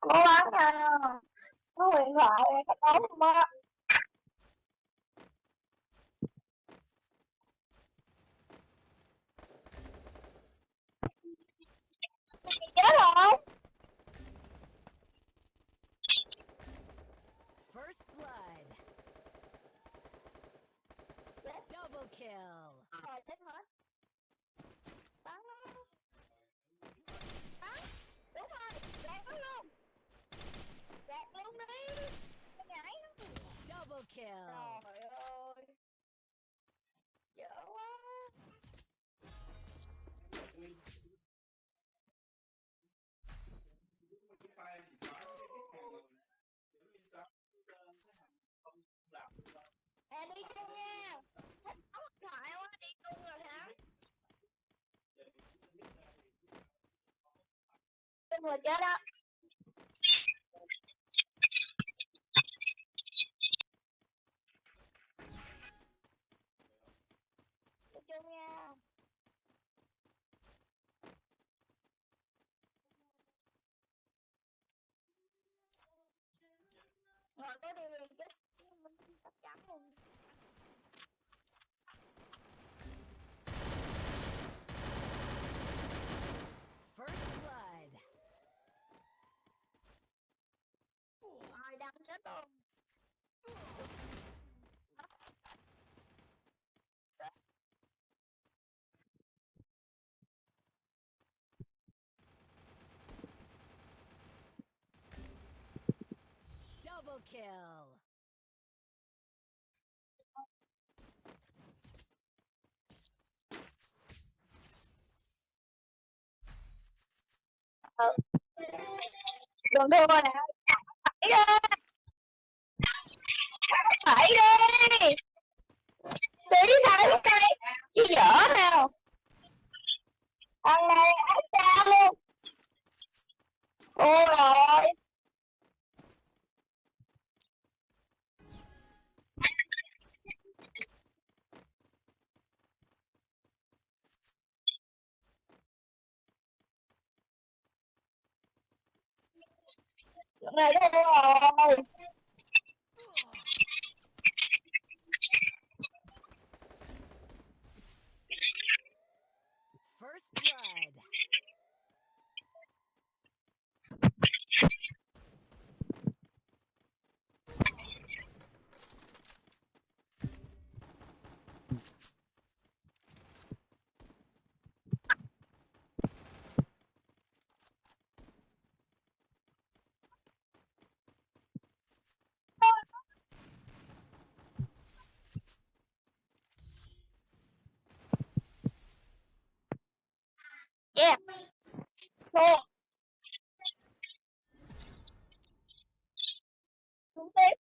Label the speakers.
Speaker 1: Cố gắng nha. Có huyền thoại cái tốt không á? Chết rồi.
Speaker 2: First blood. Double kill.
Speaker 1: Rồi chết hết. Bắn nó. Bắn. Đúng rồi. Gạt nó luôn. Gạt luôn đi. Nó nhảy.
Speaker 2: Double kill.
Speaker 1: Trời ơi. Dở quá. Em đi chung nha. Thích ống thoại quá. Đi chung rồi hả? Chung rồi chết đó. Đi chung nha. Ngồi có đi liền chứ. Mình chắc chắn luôn.
Speaker 2: First blood.
Speaker 1: Rồi đâm chết luôn.
Speaker 2: Double kill.
Speaker 1: Ừ. Đừng thua nè. Phải đi. Phải đi. Tí sao lúc đây. Chứ dở nào. Thằng này ác xa luôn. Thua rồi. Lúc này thua rồi.
Speaker 2: First blood.
Speaker 1: Yeah. Thua. Xuống tiếp.